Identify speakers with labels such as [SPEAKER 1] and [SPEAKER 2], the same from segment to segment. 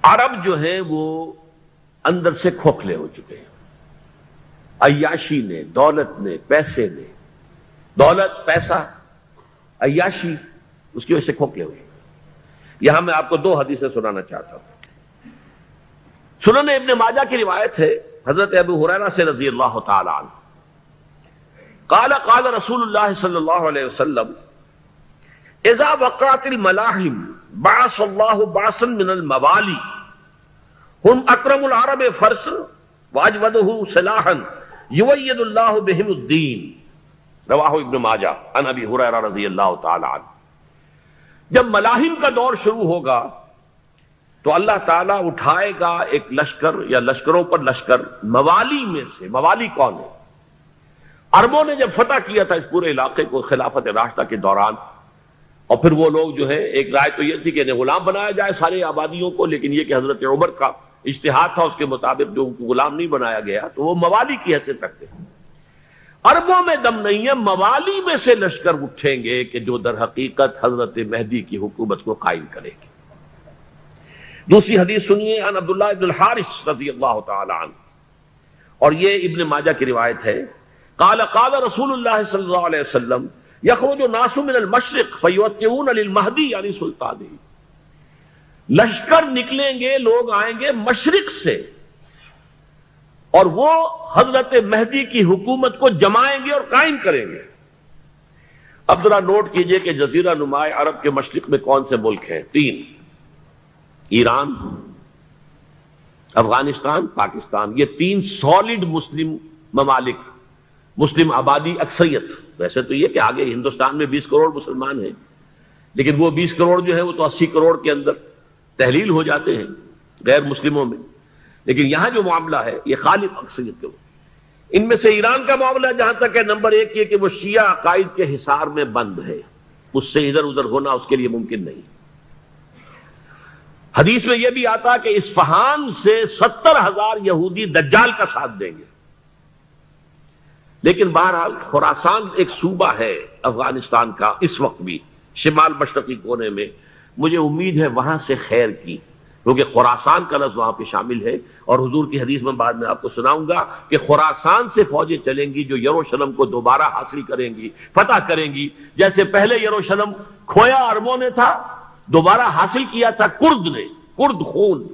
[SPEAKER 1] عرب جو ہیں وہ اندر سے کھوکھلے ہو چکے ہیں، عیاشی نے، دولت نے، پیسے نے، دولت، پیسہ، عیاشی، اس کی وجہ سے کھوکھلے ہوئے۔ یہاں میں آپ کو دو حدیثیں سنانا چاہتا ہوں۔ سنن ابن ماجہ کی روایت ہے حضرت ابو ہریرہ سے رضی اللہ تعالی عنہ، قال قال رسول اللہ صلی اللہ علیہ وسلم اذا وقعت الملاحم بعث اللہ بعثا من الموالی ہم اکرم العرب فرسا واجودہ سلاحا یوید اللہ بہم الدین، رواہ ابن ماجہ عن ابی ہریرہ رضی اللہ تعالی عنہ۔ جب ملاحم کا دور شروع ہوگا تو اللہ تعالیٰ اٹھائے گا ایک لشکر یا لشکروں پر لشکر موالی میں سے۔ موالی کون ہے؟ عربوں نے جب فتح کیا تھا اس پورے علاقے کو خلافت راشدہ کے دوران، اور پھر وہ لوگ جو ہے، ایک رائے تو یہ تھی کہ انہیں غلام بنایا جائے سارے آبادیوں کو، لیکن یہ کہ حضرت عمر کا اجتہاد تھا، اس کے مطابق جو ان کو غلام نہیں بنایا گیا تو وہ موالی کی حیثیت رکھتے ہیں۔ عربوں میں دم نہیں ہے، موالی میں سے لشکر اٹھیں گے کہ جو در حقیقت حضرت مہدی کی حکومت کو قائم کرے گے۔ دوسری حدیث سنیے عن عبداللہ ابن الحارث رضی اللہ تعالی عنہ، اور یہ ابن ماجہ کی روایت ہے، قال قال رسول اللہ صلی اللہ علیہ وسلم یخرج الناس من المشرق فیوطئون للمہدی یعنی سلطانہ، لشکر نکلیں گے، لوگ آئیں گے مشرق سے اور وہ حضرت مہدی کی حکومت کو جمائیں گے اور قائم کریں گے۔ اب ذرا نوٹ کیجئے کہ جزیرہ نما عرب کے مشرق میں کون سے ملک ہیں؟ تین: ایران، افغانستان، پاکستان۔ یہ تین سالڈ مسلم ممالک، مسلم آبادی اکثریت۔ ویسے تو یہ کہ آگے ہندوستان میں 20 کروڑ مسلمان ہیں، لیکن وہ 20 کروڑ جو ہے وہ تو 80 کروڑ کے اندر تحلیل ہو جاتے ہیں غیر مسلموں میں، لیکن یہاں جو معاملہ ہے یہ خالص اکثریت کے۔ ان میں سے ایران کا معاملہ جہاں تک ہے، نمبر ایک یہ کہ وہ شیعہ عقائد کے حصار میں بند ہے، اس سے ادھر ادھر ہونا اس کے لیے ممکن نہیں۔ حدیث میں یہ بھی آتا کہ اصفہان سے 70,000 یہودی دجال کا ساتھ دیں گے۔ لیکن بہرحال خراسان ایک صوبہ ہے افغانستان کا اس وقت بھی، شمال مشرقی کونے میں، مجھے امید ہے وہاں سے خیر کی، کیونکہ خراسان کا لفظ وہاں پہ شامل ہے، اور حضور کی حدیث میں بعد میں آپ کو سناؤں گا کہ خراسان سے فوجیں چلیں گی جو یروشلم کو دوبارہ حاصل کریں گی، فتح کریں گی۔ جیسے پہلے یروشلم کھویا عربوں نے تھا، دوبارہ حاصل کیا تھا کرد نے، کرد خون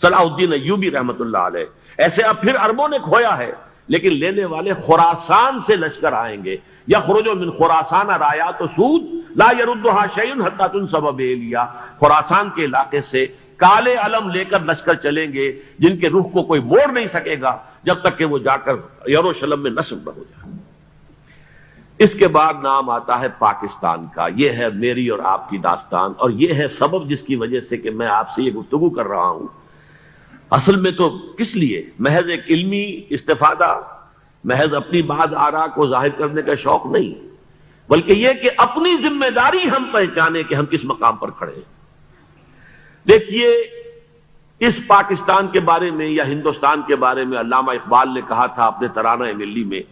[SPEAKER 1] صلاح الدین ایوبی رحمت اللہ علیہ، ایسے اب پھر عربوں نے کھویا ہے، لیکن لینے والے خراسان سے لشکر آئیں گے۔ یخرج من خراسان رایات سود لا یردها شیء حتی تنصب بیلیا، خراسان کے علاقے سے کالے علم لے کر لشکر چلیں گے جن کے رخ کو کوئی موڑ نہیں سکے گا جب تک کہ وہ جا کر یروشلم میں نصب نہ ہو جائے۔ اس کے بعد نام آتا ہے پاکستان کا۔ یہ ہے میری اور آپ کی داستان، اور یہ ہے سبب جس کی وجہ سے کہ میں آپ سے یہ گفتگو کر رہا ہوں۔ اصل میں تو کس لیے؟ محض ایک علمی استفادہ، محض اپنی بات آرا کو ظاہر کرنے کا شوق نہیں، بلکہ یہ کہ اپنی ذمہ داری ہم پہچانے کہ ہم کس مقام پر کھڑے ہیں۔ دیکھیے، اس پاکستان کے بارے میں یا ہندوستان کے بارے میں علامہ اقبال نے کہا تھا اپنے ترانہ ملی میں،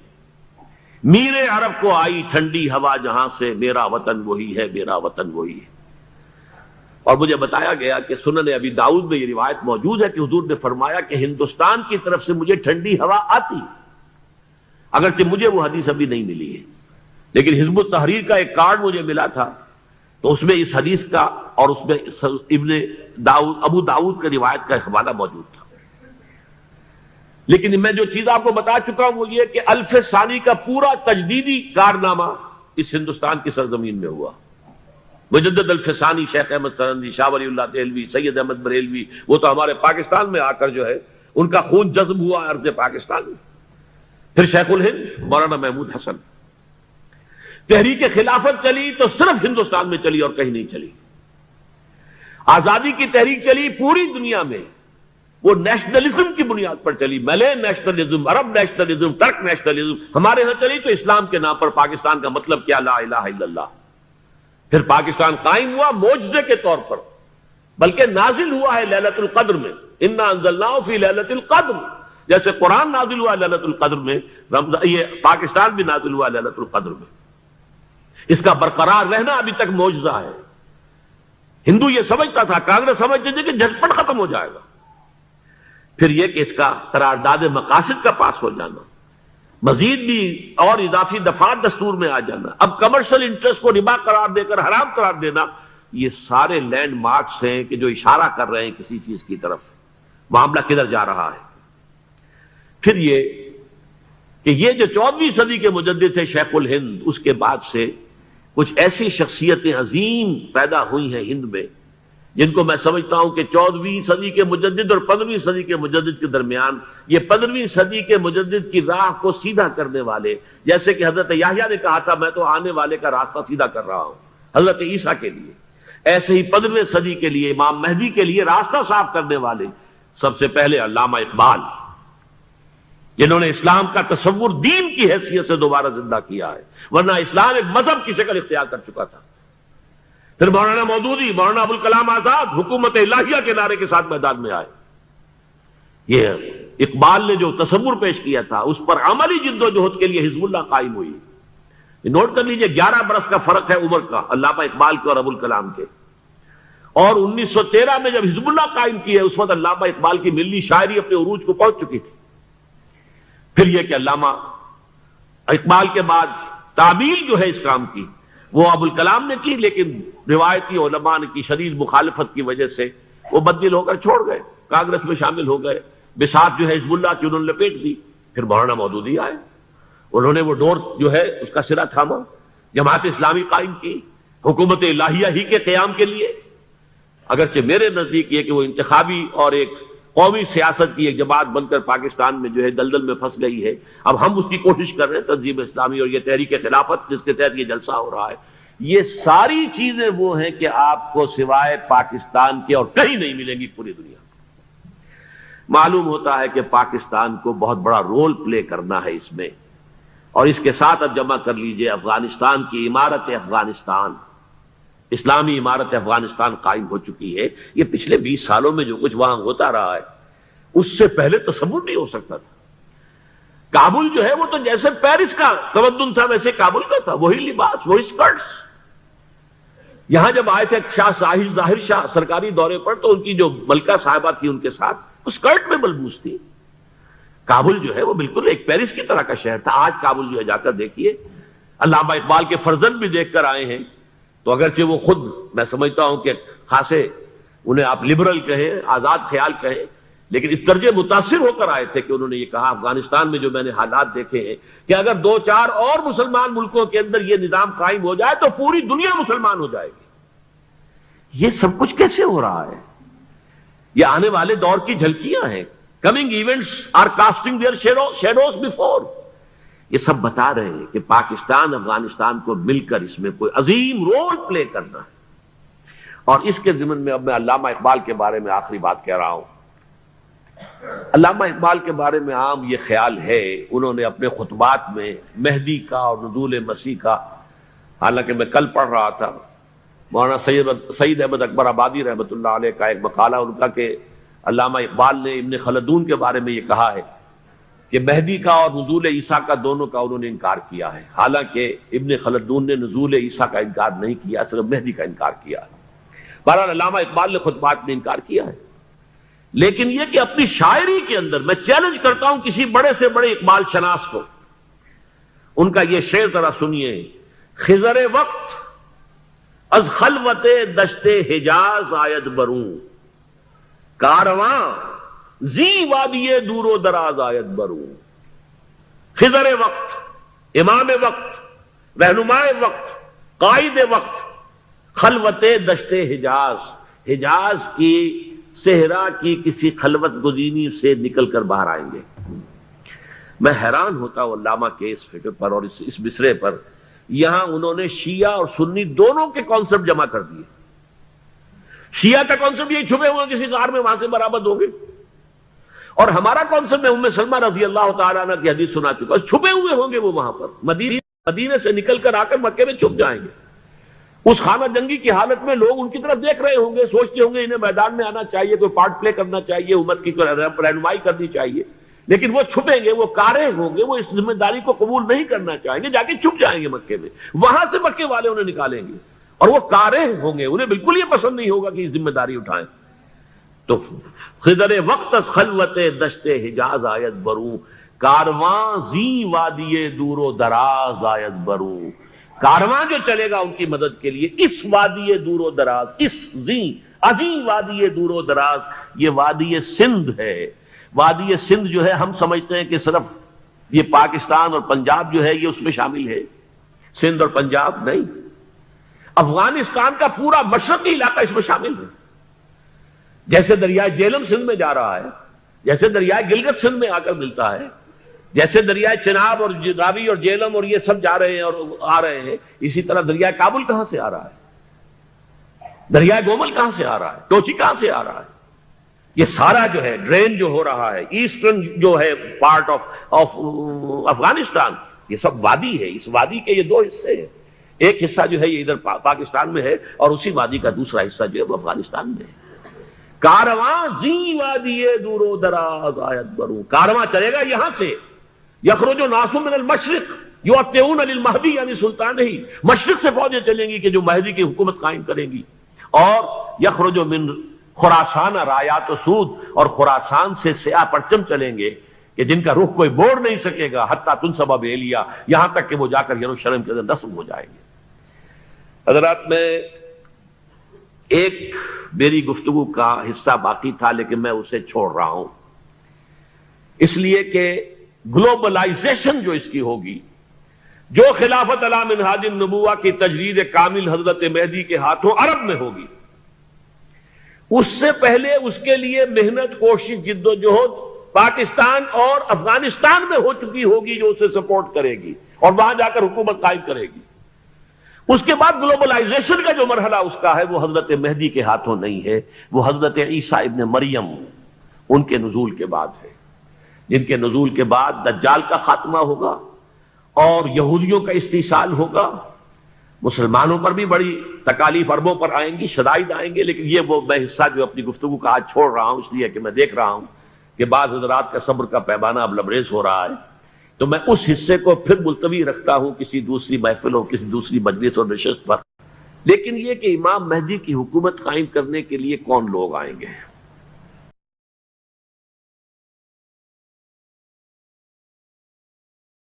[SPEAKER 1] میر عرب کو آئی ٹھنڈی ہوا جہاں سے، میرا وطن وہی ہے، میرا وطن وہی ہے۔ اور مجھے بتایا گیا کہ سنن ابی داؤد میں یہ روایت موجود ہے کہ حضور نے فرمایا کہ ہندوستان کی طرف سے مجھے ٹھنڈی ہوا آتی، اگرچہ مجھے وہ حدیث ابھی نہیں ملی ہے، لیکن حزب التحریر کا ایک کارڈ مجھے ملا تھا، تو اس میں اس حدیث کا اور اس میں ابن داؤد ابو داؤد کا روایت کا حوالہ موجود تھا۔ لیکن میں جو چیز آپ کو بتا چکا ہوں وہ یہ کہ الف ثانی کا پورا تجدیدی کارنامہ اس ہندوستان کی سرزمین میں ہوا۔ مجدد الف ثانی شیخ احمد سرندی، شاہ ولی اللہ دہلوی، سید احمد بریلوی، وہ تو ہمارے پاکستان میں آ کر جو ہے ان کا خون جذب ہوا ارض پاکستان میں۔ پھر شیخ الہند مولانا محمود حسن۔ تحریک خلافت چلی تو صرف ہندوستان میں چلی اور کہیں نہیں چلی۔ آزادی کی تحریک چلی پوری دنیا میں، وہ نیشنلزم کی بنیاد پر چلی، ملے نیشنلزم، عرب نیشنلزم، ترک نیشنلزم۔ ہمارے ہاں چلی تو اسلام کے نام پر، پاکستان کا مطلب کیا؟ لا الہ الا اللہ۔ پھر پاکستان قائم ہوا معجزے کے طور پر، بلکہ نازل ہوا ہے لیلۃ القدر میں، انا انزلناہ فی لیلۃ القدر، جیسے قرآن نازل ہوا لیلۃ القدر میں، یہ پاکستان بھی نازل ہوا لیلۃ القدر میں۔ اس کا برقرار رہنا ابھی تک معجزہ ہے۔ ہندو یہ سمجھتا تھا، کانگریس سمجھتی تھی کہ جھٹپٹ ختم ہو جائے گا. پھر یہ کہ اس کا قرارداد مقاصد کا پاس ہو جانا، مزید بھی اور اضافی دفعات دستور میں آ جانا، اب کمرشل انٹرسٹ کو ربا قرار دے کر حرام قرار دینا، یہ سارے لینڈ مارکس ہیں کہ جو اشارہ کر رہے ہیں کسی چیز کی طرف، معاملہ کدھر جا رہا ہے. پھر یہ کہ یہ جو 14ویں صدی کے مجدد تھے شیخ الہند، اس کے بعد سے کچھ ایسی شخصیتیں عظیم پیدا ہوئی ہیں ہند میں، جن کو میں سمجھتا ہوں کہ 14ویں صدی کے مجدد اور 15ویں صدی کے مجدد کے درمیان یہ 15ویں صدی کے مجدد کی راہ کو سیدھا کرنے والے، جیسے کہ حضرت یحییٰ نے کہا تھا میں تو آنے والے کا راستہ سیدھا کر رہا ہوں حضرت عیسیٰ کے لیے، ایسے ہی 15ویں صدی کے لیے امام مہدی کے لیے راستہ صاف کرنے والے سب سے پہلے علامہ اقبال، جنہوں نے اسلام کا تصور دین کی حیثیت سے دوبارہ زندہ کیا ہے، ورنہ اسلام ایک مذہب کی شکل اختیار کر چکا تھا. پھر مولانا مودودی، مولانا ابوالکلام آزاد حکومت الہیہ کے نعرے کے ساتھ میدان میں آئے. یہ اقبال نے جو تصور پیش کیا تھا اس پر عملی جد و جہد کے لیے حزب اللہ قائم ہوئی. نوٹ کر لیجئے 11 برس کا فرق ہے عمر کا علامہ اقبال کے اور ابوالکلام کے. اور 1913 میں جب حزب اللہ قائم کی ہے اس وقت علامہ اقبال کی ملی شاعری اپنے عروج کو پہنچ چکی تھی. پھر یہ کہ علامہ اقبال کے بعد تعمیل جو ہے اس کام کی وہ ابوالکلام نے کی، لیکن روایتی علماء کی شدید مخالفت کی وجہ سے وہ بددل ہو کر چھوڑ گئے، کانگریس میں شامل ہو گئے، بساط جو ہے حزب اللہ کی انہوں نے لپیٹ دی. پھر مولانا مودودی آئے، انہوں نے وہ ڈور جو ہے اس کا سرا تھاما، جماعت اسلامی قائم کی حکومت الہیہ ہی کے قیام کے لیے. اگرچہ میرے نزدیک یہ کہ وہ انتخابی اور ایک قومی سیاست کی ایک جماعت بن کر پاکستان میں جو ہے دلدل میں پھنس گئی ہے، اب ہم اس کی کوشش کر رہے ہیں تنظیم اسلامی اور یہ تحریک خلافت جس کے تحت یہ جلسہ ہو رہا ہے. یہ ساری چیزیں وہ ہیں کہ آپ کو سوائے پاکستان کے اور کہیں نہیں ملیں گی پوری دنیا میں. معلوم ہوتا ہے کہ پاکستان کو بہت بڑا رول پلے کرنا ہے اس میں، اور اس کے ساتھ اب جمع کر لیجئے افغانستان کی عمارت افغانستان، اسلامی عمارت افغانستان قائم ہو چکی ہے. یہ پچھلے 20 سالوں میں جو کچھ وہاں ہوتا رہا ہے اس سے پہلے تصور نہیں ہو سکتا تھا. کابل جو ہے وہ تو جیسے پیرس کا تمدن تھا ویسے کابل کا تھا، وہی لباس، وہی سکرٹس. یہاں جب آئے تھے شاہ ساحل ظاہر شاہ سرکاری دورے پر تو ان کی جو ملکہ صاحبہ تھی ان کے ساتھ وہ سکرٹ میں ملبوس تھی. کابل جو ہے وہ بالکل ایک پیرس کی طرح کا شہر تھا. آج کابل جو ہے جا کر دیکھیے، علامہ اقبال کے فرزند بھی دیکھ کر آئے ہیں، تو اگرچہ وہ خود میں سمجھتا ہوں کہ خاصے انہیں آپ لبرل کہیں، آزاد خیال کہیں، لیکن اس درجے متاثر ہو کر آئے تھے کہ انہوں نے یہ کہا افغانستان میں جو میں نے حالات دیکھے ہیں کہ اگر 2-4 اور مسلمان ملکوں کے اندر یہ نظام قائم ہو جائے تو پوری دنیا مسلمان ہو جائے گی. یہ سب کچھ کیسے ہو رہا ہے؟ یہ آنے والے دور کی جھلکیاں ہیں. Coming events are casting their shadows before. یہ سب بتا رہے ہیں کہ پاکستان افغانستان کو مل کر اس میں کوئی عظیم رول پلے کرنا ہے. اور اس کے ضمن میں اب میں علامہ اقبال کے بارے میں آخری بات کہہ رہا ہوں. علامہ اقبال کے بارے میں عام یہ خیال ہے، انہوں نے اپنے خطبات میں مہدی کا اور نزول مسیح کا، حالانکہ میں کل پڑھ رہا تھا مولانا سید احمد اکبر آبادی رحمۃ اللہ علیہ کا ایک مقالہ ان کا کہ علامہ اقبال نے ابن خلدون کے بارے میں یہ کہا ہے کہ مہدی کا اور نزول عیسیٰ کا دونوں کا انہوں نے انکار کیا ہے، حالانکہ ابن خلدون نے نزول عیسیٰ کا انکار نہیں کیا، صرف مہدی کا انکار کیا ہے. بہرحال علامہ اقبال نے خطبات میں انکار کیا ہے. لیکن یہ کہ اپنی شاعری کے اندر میں چیلنج کرتا ہوں کسی بڑے سے بڑے اقبال شناس کو، ان کا یہ شعر ذرا سنیے. خضر وقت از خلوت دشت حجاز آید بروں، کارواں زی وادی دور و دراز آید بروں. خضر وقت، امام وقت، رہنمائے وقت، قائد وقت، خلوت دشت حجاز، حجاز کی صحرا کی کسی خلوت گزینی سے نکل کر باہر آئیں گے. میں حیران ہوتا ہوں علامہ کے اس فکر پر اور اس مصرے پر. یہاں انہوں نے شیعہ اور سنی دونوں کے کانسیپٹ جمع کر دیے. شیعہ کا کانسیپٹ یہ چھپے ہوئے کسی غار میں وہاں سے برآمد ہوں گے، اور ہمارا کانسیپٹ میں ام سلمہ رضی اللہ تعالیٰ عنہ کی حدیث سنا چکا، چھپے ہوئے ہوں گے وہ وہاں پر، مدینے سے نکل کر آ کر مکے میں چھپ جائیں گے. اس خانہ جنگی کی حالت میں لوگ ان کی طرف دیکھ رہے ہوں گے، سوچتے ہوں گے انہیں میدان میں آنا چاہیے، کوئی پارٹ پلے کرنا چاہیے، امت کی رہنمائی کرنی چاہیے، لیکن وہ چھپیں گے، وہ کارے ہوں گے، وہ اس ذمہ داری کو قبول نہیں کرنا چاہیں گے، جا کے چھپ جائیں گے مکے میں. وہاں سے مکے والے انہیں نکالیں گے اور وہ کارہ ہوں گے، انہیں بالکل یہ پسند نہیں ہوگا کہ یہ ذمہ داری اٹھائیں. تو خضر وقت از خلوت دشت حجاز آیت بروں، کارواں زی وادی دور و دراز آیت بروں. کارواں جو چلے گا ان کی مدد کے لیے اس وادی دور و دراز، اس زی عظیم وادی دور و دراز، یہ وادی سندھ ہے. وادی سندھ جو ہے ہم سمجھتے ہیں کہ صرف یہ پاکستان اور پنجاب جو ہے یہ اس میں شامل ہے، سندھ اور پنجاب نہیں، افغانستان کا پورا مشرقی علاقہ اس میں شامل ہے. جیسے دریائے جیلم سندھ میں جا رہا ہے، جیسے دریائے گلگت سندھ میں آ کر ملتا ہے، جیسے دریائے چناب اور راوی اور جیلم اور یہ سب جا رہے ہیں اور آ رہے ہیں، اسی طرح دریائے کابل کہاں سے آ رہا ہے، دریائے گومل کہاں سے آ رہا ہے، ٹوچی کہاں سے آ رہا ہے. یہ سارا جو ہے ڈرین جو ہو رہا ہے، ایسٹرن جو ہے پارٹ آف افغانستان، یہ سب وادی ہے. اس وادی کے یہ دو حصے ہیں، ایک حصہ جو ہے یہ ادھر پاکستان میں ہے اور اسی وادی کا دوسرا حصہ جو ہے وہ افغانستان میں ہے. کارواں زی وادی دور و دراز آیت بروں، کارواں چلے گا یہاں سے. یخرج الناس من المشرق یؤتون للمہدی یعنی سلطان ہی، مشرق سے فوجیں چلیں گی کہ جو مہدی کی حکومت قائم کریں گی. اور یخرج من خراسان رایات و سود، اور خراسان سے سیاہ پرچم چلیں گے کہ جن کا رخ کوئی موڑ نہیں سکے گا، حتیٰ تنصب بیلیا، یہاں تک کہ وہ جا کر یروشلم کے اندر نصب ہو جائیں گے. حضرات، میں ایک میری گفتگو کا حصہ باقی تھا لیکن میں اسے چھوڑ رہا ہوں، اس لیے کہ گلوبلائزیشن جو اس کی ہوگی، جو خلافت علی منہاج النبوہ کی تجرید کامل حضرت مہدی کے ہاتھوں عرب میں ہوگی، اس سے پہلے اس کے لیے محنت، کوشش، جد و جہد پاکستان اور افغانستان میں ہو چکی ہوگی جو اسے سپورٹ کرے گی اور وہاں جا کر حکومت قائم کرے گی. اس کے بعد گلوبلائزیشن کا جو مرحلہ اس کا ہے وہ حضرت مہدی کے ہاتھوں نہیں ہے، وہ حضرت عیسیٰ ابن مریم ان کے نزول کے بعد ہے، جن کے نزول کے بعد دجال کا خاتمہ ہوگا اور یہودیوں کا استحصال ہوگا. مسلمانوں پر بھی بڑی تکالیف عربوں پر آئیں گی، شدائد آئیں گے، لیکن یہ وہ میں حصہ جو اپنی گفتگو کا آج چھوڑ رہا ہوں اس لیے کہ میں دیکھ رہا ہوں کہ بعض حضرات کا صبر کا پیمانہ اب لبریز ہو رہا ہے، تو میں اس حصے کو پھر ملتوی رکھتا ہوں کسی دوسری محفل اور کسی دوسری مجلس اور نشست پر. لیکن یہ کہ امام مہدی کی حکومت قائم کرنے کے لیے کون لوگ آئیں گے،